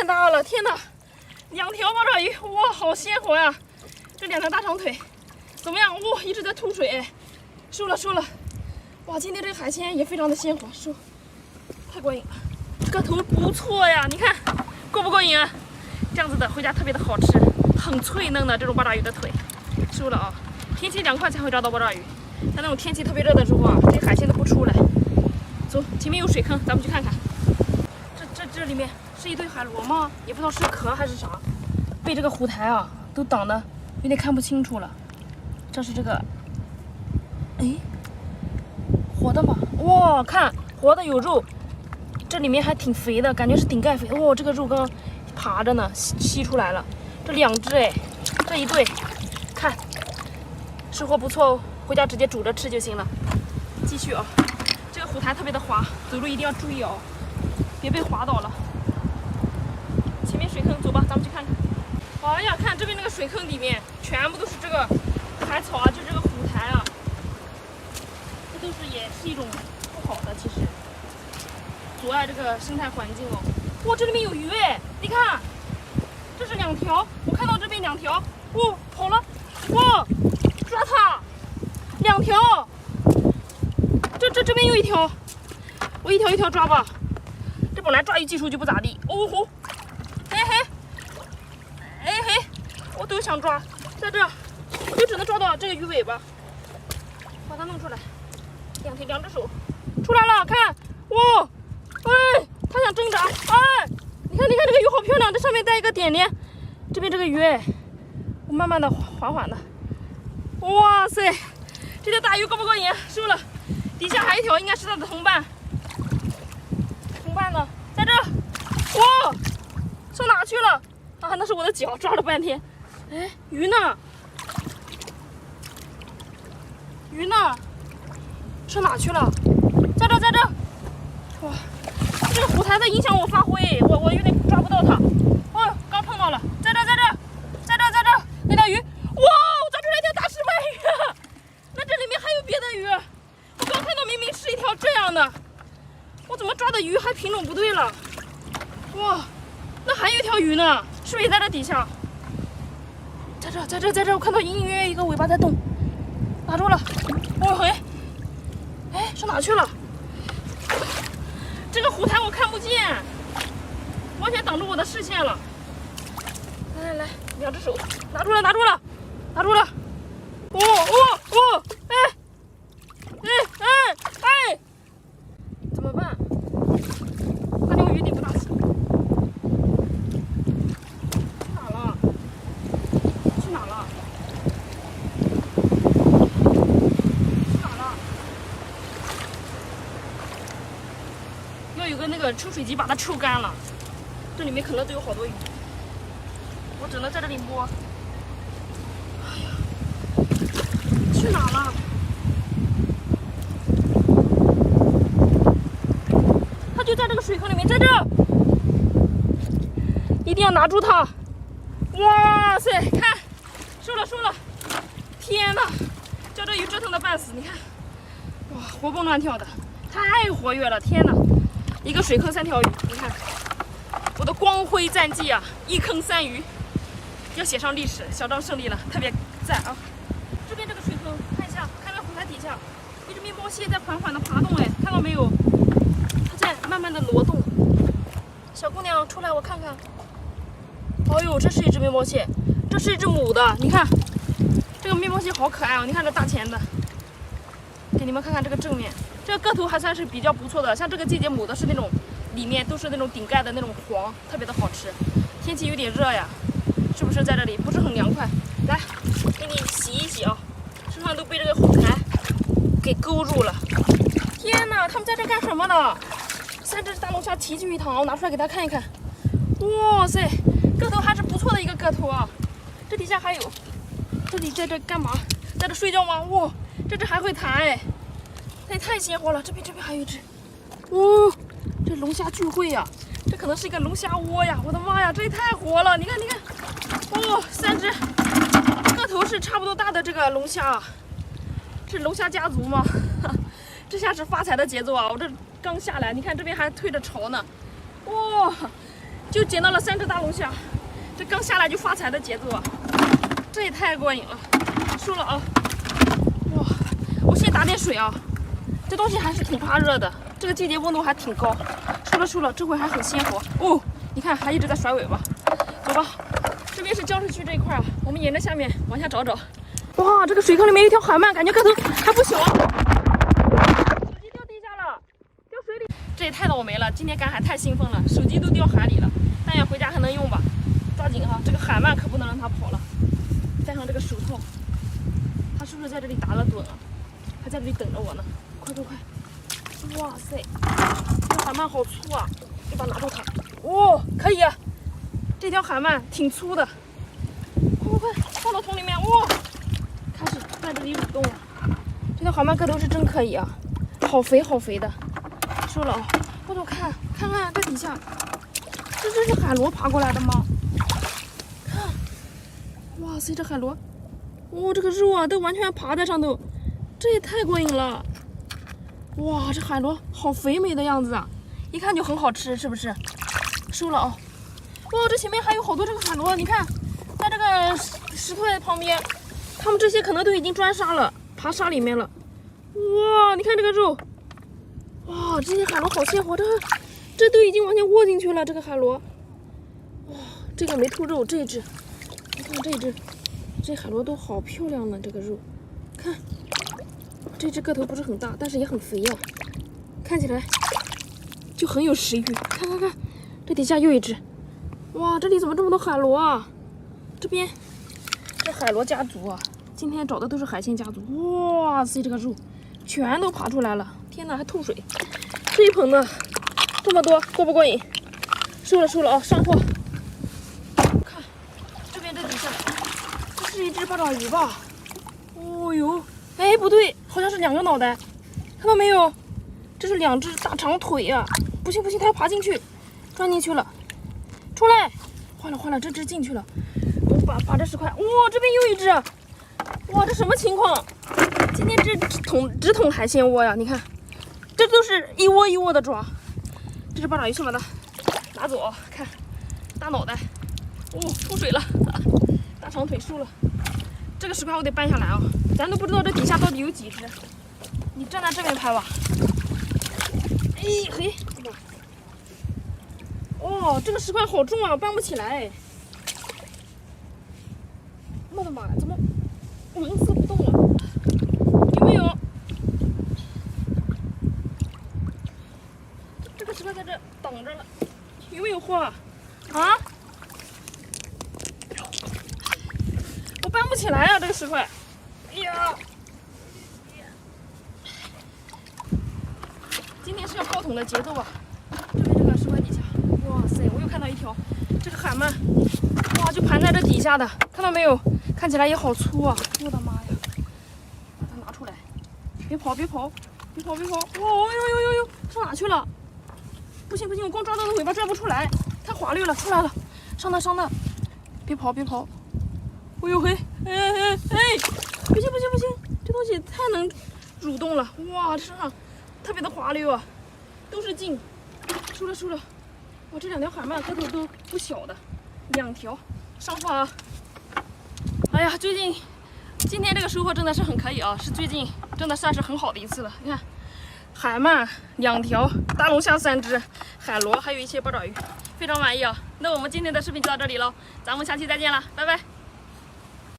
太大了！天哪，2条八爪鱼，哇，好鲜活呀！这2条大长腿，怎么样？哇，一直在吐水，收了收了。哇，今天这个海鲜也非常的鲜活，收，太过瘾了。个头不错呀，你看过不过瘾啊？这样子的回家特别的好吃，很脆嫩的这种八爪鱼的腿，收了啊！天气凉快才会抓到八爪鱼，像那种天气特别热的时候啊，这些海鲜都不出来。走，前面有水坑，咱们去看看。这里面是一堆海螺吗？也不知道是壳还是啥，被这个虎台啊都挡得有点看不清楚了。这是这个，哎，活的吗？哇，看活的有肉，这里面还挺肥的，感觉是顶盖肥。哇，这个肉刚爬着呢，吸出来了。这2只哎，这一对，看收获不错哦，回家直接煮着吃就行了。继续啊，这个虎台特别的滑，走路一定要注意哦。别被滑倒了。前面水坑，走吧，咱们去看看。哎呀，看这边那个水坑里面全部都是这个海草啊，就这个虎台啊，这都是也是一种不好的，其实阻碍这个生态环境哦。哇，这里面有鱼哎，你看，这是2条，我看到这边2条，哦，跑了，哇，抓它，2条，这边又1条，我一条一条抓吧。这本来抓鱼技术就不咋地，哦吼，哎嘿，哎嘿，我都想抓，在这，我就只能抓到这个鱼尾巴，把它弄出来，2只手出来了，看，哇，哎，它想挣扎，哎，你看这个鱼好漂亮，这上面带一个点点，这边这个鱼哎，我慢慢的缓缓的，哇塞，这条大鱼过不过瘾？收了，底下还有一条，应该是它的同伴。呢，在这，哇，上哪去了？啊，那是我的脚，抓了半天。哎，鱼呢？鱼呢？上哪去了？在这，在这。哇，这个虎台在影响我发挥，我有点抓不到它。哦，刚碰到了，在这，那条鱼，哇，我抓出来一条大石斑鱼啊！那这里面还有别的鱼，我刚看到明明是一条这样的。我怎么抓的鱼还品种不对了？哇，那还有一条鱼呢，是不是也在这底下？在这，我看到隐隐约约一个尾巴在动，打住了。哦嘿，哎，上哪去了？这个虎台我看不见，完全挡住我的视线了。来，2只手，拿住了。哦，哎，怎么办？它这个鱼顶不大行。去哪了？要有个那个抽水机把它抽干了。这里面可能都有好多鱼，我只能在这里摸。哎呀，去哪了？就在这个水坑里面，在这，一定要拿住它！哇塞，看，收了！天哪，叫这鱼折腾的半死，你看，哇，活蹦乱跳的，太活跃了！天哪，一个水坑3条鱼，你看，我的光辉战绩啊，1坑3鱼，要写上历史，小张胜利了，特别赞啊！这边这个水坑，看一下，看到虎台底下，一只面包蟹在缓缓的爬动，哎，看到没有？在慢慢的挪动，小姑娘出来，我看看。哎呦，这是一只面包蟹，这是一只母的，你看，这个面包蟹好可爱啊！你看这大前的，给你们看看这个正面，这个个头还算是比较不错的。像这个季节母的是那种里面都是那种顶盖的那种黄，特别的好吃。天气有点热呀，是不是在这里不是很凉快？来，给你洗一洗啊，身上都被这个虎台给勾住了。天哪，他们在这干什么呢？3只大龙虾齐聚一堂，我拿出来给大家看一看。哇塞，个头还是不错的一个个头啊！这底下还有，这里在这干嘛？在这睡觉吗？哇，这只还会弹哎，它也太鲜活了。这边还有一只，哦，这龙虾聚会呀，这可能是一个龙虾窝呀！我的妈呀，这也太活了！你看，哦，3只，个头是差不多大的这个龙虾啊，是龙虾家族吗？这下是发财的节奏啊！我这刚下来，你看这边还退着潮呢，哇，就捡到了3只大龙虾，这刚下来就发财的节奏啊！这也太过瘾了，输了啊！哇，我先打点水啊，这东西还是挺怕热的，这个季节温度还挺高。输了，这回还很鲜活哦！你看还一直在甩尾巴，走吧，这边是礁石区这一块啊，我们沿着下面往下找找。哇，这个水坑里面有一条海鳗，感觉个头还不小啊！手机掉地下了，掉水里，这也太倒霉了！今天赶海太兴奋了，手机都掉海里了。但愿回家还能用吧，抓紧哈！这个海鳗可不能让它跑了，戴上这个手套。它是不是在这里打了盹啊？还在这里等着我呢！快！哇塞，这个海鳗好粗啊！一把拿住它。哦，可以啊！这条海鳗挺粗的。快，放到桶里面。哇，开始在这里蠕动了。这条海鳗个头是真可以啊，好肥的。输了啊！回头看看这底下。这是海螺爬过来的吗？看，哇塞，这海螺，哦，这个肉啊都完全爬在上头，这也太过瘾了！哇，这海螺好肥美的样子啊，一看就很好吃，是不是？收了啊！哇，这前面还有好多这个海螺，你看，在这个石头旁边，它们这些可能都已经钻沙了，爬沙里面了。哇，你看这个肉，哇，这些海螺好鲜活，这都已经完全窝进去了，这个海螺，哇，这个没吐肉，这一只，你看这一只，这海螺都好漂亮呢，这个肉，看，这只个头不是很大，但是也很肥呀，看起来就很有食欲。看，这底下又一只，哇，这里怎么这么多海螺啊？这边这海螺家族啊，今天找的都是海鲜家族，哇塞，这个肉全都爬出来了，天哪，还吐水，这一盆呢。这么多过不过瘾？收了啊，上货。看这边这底下，这是一只八爪鱼吧？哦呦，哎不对，好像是2个脑袋，看到没有？这是2只大长腿呀！不行，它要爬进去，钻进去了，出来！坏了，这只进去了。我把这石块，哇，这边又一只，哇，这什么情况？今天只捅海鲜窝呀！你看，这都是一窝一窝的抓。这是八爪鱼，先把它拿走啊！看，大脑袋，哦，出水了，大长腿输了。这个石块我得搬下来啊，咱都不知道这底下到底有几只。你站在这边拍吧。哎嘿，哦，这个石块好重啊，搬不起来。我的妈呀，怎么纹丝不动了？有没有？这个石块在这挡着了，有没有货啊？我搬不起来啊，这个石块。哎呀，今天是要爆桶的节奏啊！这边这个石块底下，哇塞，我又看到一条，这个海鳗，哇，就盘在这底下的，看到没有？看起来也好粗啊！我的妈呀，把它拿出来，别跑！哇，呦，上哪去了？不行，我光抓到它尾巴拽不出来，太滑溜了，出来了，上那，别跑！哎呦嘿，哎，不行，这东西太能蠕动了，哇，身上特别的滑溜啊，都是劲，输了，哇，这2条海鳗个头都不小的，2条，上货啊！哎呀，今天这个收获真的是很可以啊，是最近真的算是很好的一次了，你看。海鳗2条，大龙虾3只，海螺还有一些八爪鱼，非常满意啊！那我们今天的视频就到这里了，咱们下期再见了，拜拜。